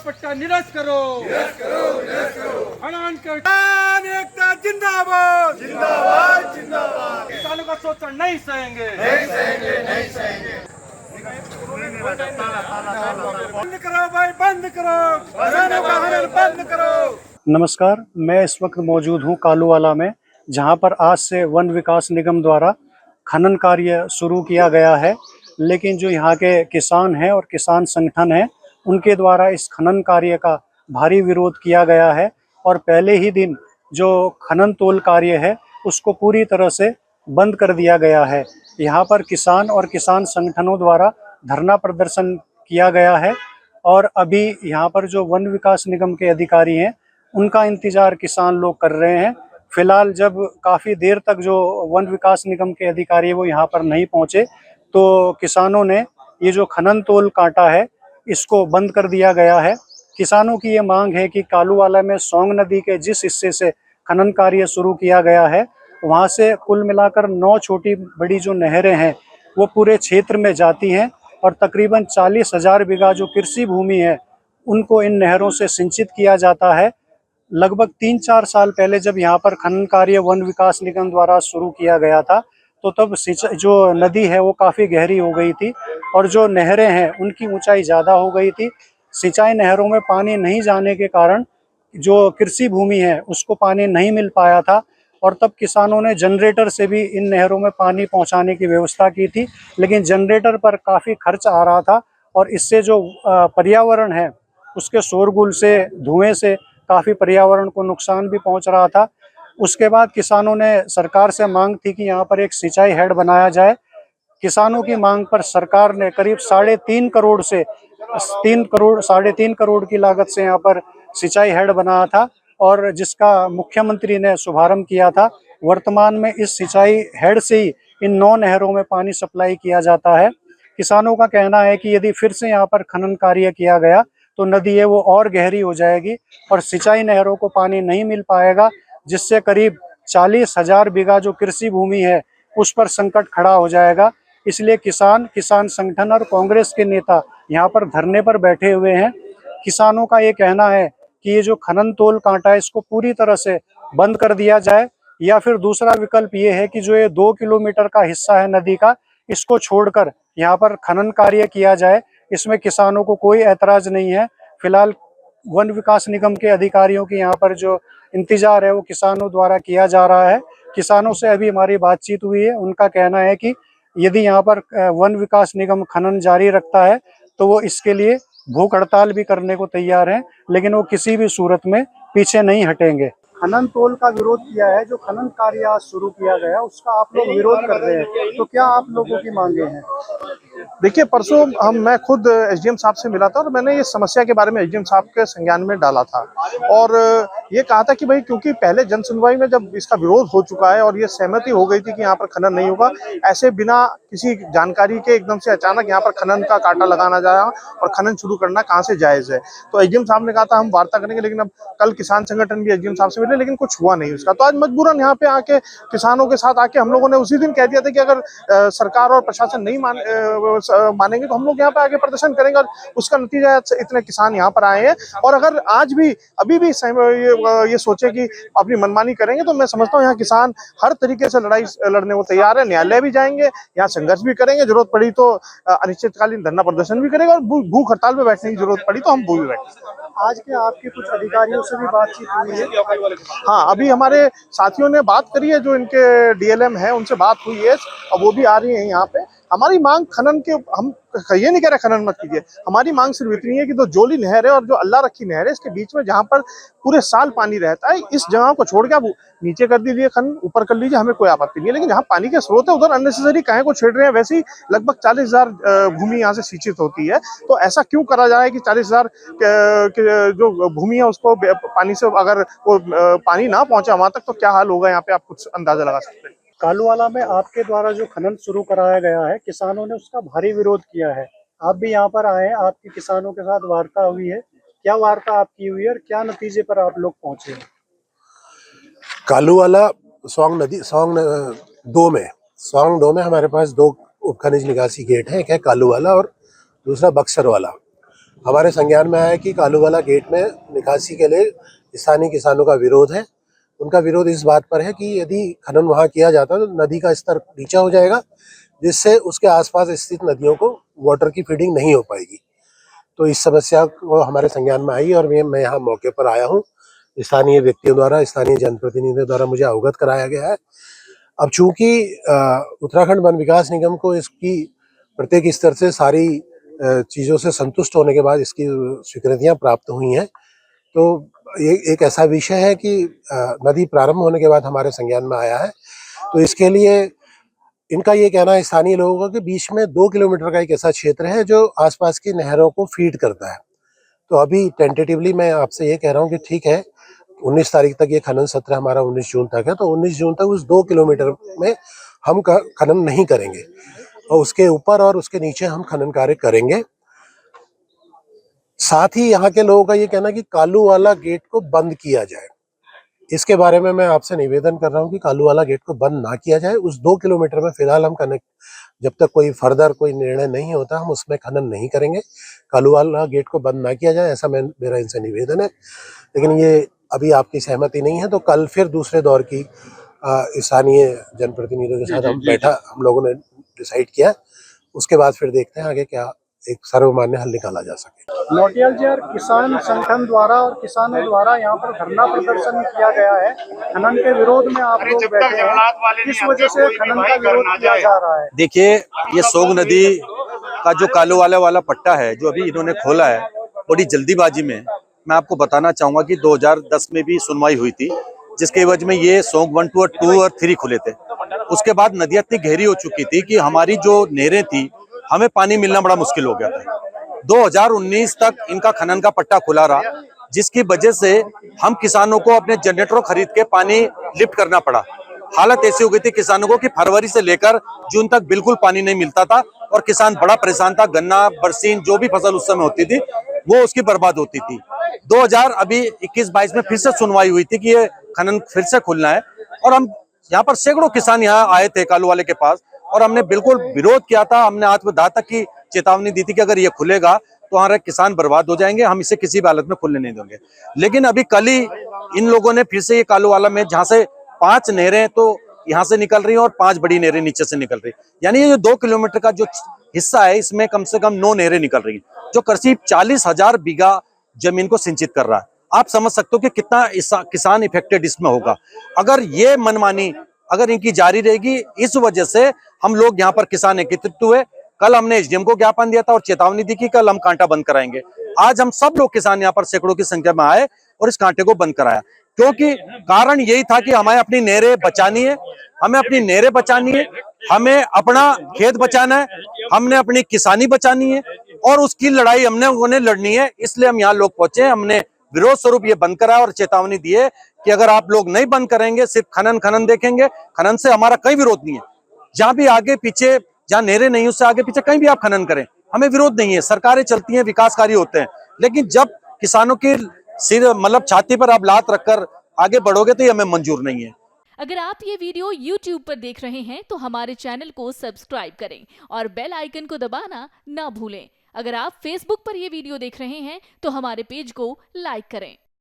पट्टा निरस्त करो, हड़ान कर एकता जिंदाबाद, जिंदाबाद जिंदाबाद। किसानों का शोषण नहीं सहेंगे, नहीं सहेंगे, नहीं सहेंगे। बंद करो भाई, बंद करो, किसानों का हनन बंद करो। नमस्कार, मैं इस वक्त मौजूद हूँ कालूवाला में, जहाँ पर आज से वन विकास निगम द्वारा खनन कार्य शुरू किया गया है। लेकिन जो यहाँ के किसान हैं और किसान संगठन हैं, उनके द्वारा इस खनन कार्य का भारी विरोध किया गया है और पहले ही दिन जो खनन तोल कार्य है उसको पूरी तरह से बंद कर दिया गया है। यहाँ पर किसान और किसान संगठनों द्वारा धरना प्रदर्शन किया गया है और अभी यहाँ पर जो वन विकास निगम के अधिकारी हैं उनका इंतजार किसान लोग कर रहे हैं। फिलहाल जब काफ़ी देर तक जो वन विकास निगम के अधिकारी वो यहाँ पर नहीं पहुँचे तो किसानों ने ये जो खनन तोल कांटा है इसको बंद कर दिया गया है। किसानों की ये मांग है कि कालूवाला में सोंग नदी के जिस हिस्से से खनन कार्य शुरू किया गया है वहाँ से कुल मिलाकर 9 छोटी बड़ी जो नहरें हैं वो पूरे क्षेत्र में जाती हैं और तकरीबन 40,000 बीघा जो कृषि भूमि है उनको इन नहरों से सिंचित किया जाता है। लगभग 3-4 साल पहले जब यहाँ पर खनन कार्य वन विकास निगम द्वारा शुरू किया गया था तो तब जो नदी है वो काफ़ी गहरी हो गई थी और जो नहरें हैं उनकी ऊंचाई ज़्यादा हो गई थी। सिंचाई नहरों में पानी नहीं जाने के कारण जो कृषि भूमि है उसको पानी नहीं मिल पाया था और तब किसानों ने जनरेटर से भी इन नहरों में पानी पहुंचाने की व्यवस्था की थी, लेकिन जनरेटर पर काफ़ी खर्च आ रहा था और इससे जो पर्यावरण है उसके शोरगुल से, धुएं से काफ़ी पर्यावरण को नुकसान भी पहुंच रहा था। उसके बाद किसानों ने सरकार से मांग थी कि यहाँ पर एक सिंचाई हेड बनाया जाए। किसानों की मांग पर सरकार ने करीब 3.5 करोड़ से 3.5 करोड़ की लागत से यहाँ पर सिंचाई हेड बनाया था और जिसका मुख्यमंत्री ने शुभारंभ किया था। वर्तमान में इस सिंचाई हेड से ही इन 9 नहरों में पानी सप्लाई किया जाता है। किसानों का कहना है कि यदि फिर से यहाँ पर खनन कार्य किया गया तो नदी है वो और गहरी हो जाएगी और सिंचाई नहरों को पानी नहीं मिल पाएगा, जिससे करीब 40,000 बीघा जो कृषि भूमि है उस पर संकट खड़ा हो जाएगा। इसलिए किसान संगठन और कांग्रेस के नेता यहाँ पर धरने पर बैठे हुए हैं। किसानों का ये कहना है कि ये जो खनन तोल कांटा है इसको पूरी तरह से बंद कर दिया जाए या फिर दूसरा विकल्प ये है कि जो ये 2 किलोमीटर का हिस्सा है नदी का, इसको छोड़कर यहाँ पर खनन कार्य किया जाए। इसमें किसानों को कोई ऐतराज नहीं है। फिलहाल वन विकास निगम के अधिकारियों की यहाँ पर जो इंतजार है वो किसानों द्वारा किया जा रहा है। किसानों से अभी हमारी बातचीत हुई है, उनका कहना है कि यदि यहाँ पर वन विकास निगम खनन जारी रखता है तो वो इसके लिए भूख हड़ताल भी करने को तैयार हैं, लेकिन वो किसी भी सूरत में पीछे नहीं हटेंगे। खनन तोल का विरोध किया है, जो खनन कार्य आज शुरू किया गया उसका आप लोग विरोध कर रहे हैं, तो क्या आप लोगों की मांगे हैं? देखिए, परसों मैं खुद एसडीएम साहब से मिला था और मैंने ये समस्या के बारे में एसडीएम साहब के संज्ञान में डाला था और ये कहा था कि भाई क्योंकि पहले जन सुनवाई में जब इसका विरोध हो चुका है और ये सहमति हो गई थी कि यहाँ पर खनन नहीं होगा, ऐसे बिना किसी जानकारी के एकदम से अचानक यहाँ पर खनन का कांटा लगाना जाए और खनन शुरू करना कहाँ से जायज़ है। तो एसडीएम साहब ने कहा था हम वार्ता करेंगे, लेकिन अब कल किसान संगठन भी एसडीएम साहब से मिले लेकिन कुछ हुआ नहीं उसका। तो आज मजबूरन यहाँ पे आके किसानों के साथ आके हम लोगों ने उसी दिन कह दिया था कि अगर सरकार और प्रशासन नहीं मानेंगे तो हम लोग यहाँ पे आगे प्रदर्शन करेंगे और उसका नतीजा इतने किसान यहाँ पर आए हैं। और अगर आज भी अभी भी ये सोचे कि अपनी मनमानी करेंगे तो मैं समझता हूँ यहाँ किसान हर तरीके से लड़ाई लड़ने को तैयार है। न्यायालय भी जाएंगे, यहाँ संघर्ष भी करेंगे, जरूरत पड़ी तो अनिश्चितकालीन धरना प्रदर्शन भी करेंगे और भूख हड़ताल में बैठने की जरूरत पड़ी तो हम वो भी बैठेंगे। आज के आपके कुछ अधिकारियों से भी बातचीत हुई है? हाँ, अभी हमारे साथियों ने बात करी है, जो इनके डीएलएम है उनसे बात हुई है और वो भी आ रही है यहाँ पे। हमारी मांग खनन के, हम ये नहीं कह रहे खनन मत कीजिए, हमारी मांग सिर्फ इतनी है कि जो जोली नहर है और जो अल्लाह रखी नहर है इसके बीच में जहाँ पर पूरे साल पानी रहता है, इस जगह को छोड़ के आप नीचे कर दीजिए खनन, ऊपर कर लीजिए, हमें कोई आपत्ति नहीं है। लेकिन जहाँ पानी के स्रोत है उधर अननेसेसरी काहे को छेड़ रहे हैं? वैसे ही लगभग 40,000 भूमि यहाँ से सिंचित होती है, तो ऐसा क्यों करा जाए कि 40,000 जो भूमि है उसको पानी से, अगर वो पानी ना पहुंचा वहां तक तो क्या हाल होगा यहाँ पे, आप कुछ अंदाजा लगा सकते हैं। कालूवाला में आपके द्वारा जो खनन शुरू कराया गया है, किसानों ने उसका भारी विरोध किया है। आप भी यहाँ पर आए हैं, आपकी किसानों के साथ वार्ता हुई है, क्या वार्ता आपकी हुई है और क्या नतीजे पर आप लोग पहुंचे हैं? कालूवाला सोंग नदी सोंग 2 में हमारे पास 2 उपखनिज निकासी गेट हैं, एक है कालूवाला और दूसरा बक्सर वाला। हमारे संज्ञान में आया कि कालूवाला गेट में निकासी के लिए स्थानीय किसानों का विरोध है। उनका विरोध इस बात पर है कि यदि खनन वहाँ किया जाता तो नदी का स्तर नीचा हो जाएगा, जिससे उसके आसपास स्थित नदियों को वाटर की फीडिंग नहीं हो पाएगी। तो इस समस्या को हमारे संज्ञान में आई और मैं यहाँ मौके पर आया हूँ। स्थानीय व्यक्तियों द्वारा, स्थानीय जनप्रतिनिधियों द्वारा मुझे अवगत कराया गया है। अब चूंकि उत्तराखंड वन विकास निगम को इसकी प्रत्येक स्तर से सारी चीज़ों से संतुष्ट होने के बाद इसकी स्वीकृतियां प्राप्त हुई हैं, तो एक ऐसा विषय है कि नदी प्रारंभ होने के बाद हमारे संज्ञान में आया है। तो इसके लिए इनका ये कहना है स्थानीय लोगों का कि बीच में 2 किलोमीटर का एक ऐसा क्षेत्र है जो आसपास की नहरों को फीड करता है। तो अभी टेंटेटिवली मैं आपसे ये कह रहा हूँ कि ठीक है, 19 तारीख तक ये खनन सत्र हमारा 19 जून तक है, तो 19 जून तक उस 2 किलोमीटर में हम खनन नहीं करेंगे और उसके ऊपर और उसके नीचे हम खनन कार्य करेंगे। साथ ही यहाँ के लोगों का ये कहना है कि कालूवाला गेट को बंद किया जाए। इसके बारे में मैं आपसे निवेदन कर रहा हूँ कि कालूवाला गेट को बंद ना किया जाए। उस 2 किलोमीटर में फिलहाल हम जब तक कोई फर्दर कोई निर्णय नहीं होता हम उसमें खनन नहीं करेंगे। कालूवाला गेट को बंद ना किया जाए, ऐसा मेरा इनसे निवेदन है। लेकिन ये अभी आपकी सहमति नहीं है तो कल फिर दूसरे दौर की स्थानीय जनप्रतिनिधियों के साथ हम लोगों ने डिसाइड किया। उसके बाद फिर देखते हैं आगे क्या एक सर्वमान्य हल निकाला जा सके। नौटियाल जी, और किसान संगठन द्वारा और किसानों द्वारा यहाँ पर धरना प्रदर्शन किया गया है। खनन के विरोध में आप लोग बैठे हैं, किस वजह से खनन का विरोध किया जा रहा है? देखिए, ये सोग नदी का जो कालूवाला वाला पट्टा है जो अभी इन्होंने खोला है, बड़ी जल्दीबाजी में, मैं आपको बताना चाहूंगा कि 2010 में भी सुनवाई हुई थी, जिसके वजह में ये सोग 1, 2 और 3 खुले थे। उसके बाद नदियां इतनी गहरी हो चुकी थी कि हमारी जो नहरें थी हमें पानी मिलना बड़ा मुश्किल हो गया था। 2019 तक इनका खनन का पट्टा खुला रहा, जिसकी वजह से हम किसानों को अपने जनरेटरों खरीद के पानी लिफ्ट करना पड़ा। हालत ऐसी हो गई थी किसानों को कि फरवरी से लेकर जून तक बिल्कुल पानी नहीं मिलता था और किसान बड़ा परेशान था। गन्ना, बरसीन, जो भी फसल उस समय होती थी वो उसकी बर्बाद होती थी। 2021-22 में फिर से सुनवाई हुई थी कि ये खनन फिर से खुलना है और हम यहाँ पर सैकड़ों किसान यहाँ आए थे कालूवाले के पास और हमने बिल्कुल विरोध किया था। हमने आत्मदाह तक की चेतावनी दी थी कि अगर ये खुलेगा तो हमारे किसान बर्बाद हो जाएंगे, हम इसे किसी भी हालत में खुलने नहीं देंगे। लेकिन अभी कल ही इन लोगों ने फिर से ये कालूवाला में, जहां से 5 नहरें तो यहाँ से निकल रही हैं और 5 बड़ी नहरें नीचे से निकल रही, यानी ये जो 2 किलोमीटर का जो हिस्सा है इसमें कम से कम 9 नहरें निकल रही हैं, जो करीब 40,000 बीघा जमीन को सिंचित कर रहा है। आप समझ सकते हो कि कितना किसान इफेक्टेड इसमें होगा। अगर ये मनमानी अगर इनकी जारी रहेगी, इस वजह से हम लोग यहाँ पर किसान एकत्रित हुए। कल हमने एसडीएम को ज्ञापन दिया था और चेतावनी दी कि कल हम कांटा बंद कराएंगे। आज हम सब लोग किसान यहाँ पर सैकड़ों की संख्या में आए और इस कांटे को बंद कराया, क्योंकि कारण यही था कि हमें अपनी नहरें बचानी है, हमें अपनी नहरें बचानी है, हमें अपना खेत बचाना है, हमने अपनी किसानी बचानी है और उसकी लड़ाई हमने उन्हें लड़नी है। इसलिए हम यहाँ लोग पहुंचे, हमने विरोध स्वरूप ये बंद कराया और चेतावनी दी है कि अगर आप लोग नहीं बंद करेंगे, सिर्फ खनन देखेंगे, खनन से हमारा कोई विरोध नहीं है। जहां भी आगे पीछे, जहां नहरें नहीं उससे आगे पीछे कहीं भी आप खनन करें, हमें विरोध नहीं है। सरकारें चलती हैं, विकास कार्य होते हैं, लेकिन जब किसानों की सिर मतलब छाती पर आप लात रखकर आगे बढ़ोगे तो ये हमें मंजूर नहीं है। अगर आप ये वीडियो YouTube पर देख रहे हैं तो हमारे चैनल को सब्सक्राइब करें और बेल आइकन को दबाना ना भूलें। अगर आप Facebook पर ये वीडियो देख रहे हैं तो हमारे पेज को लाइक करें।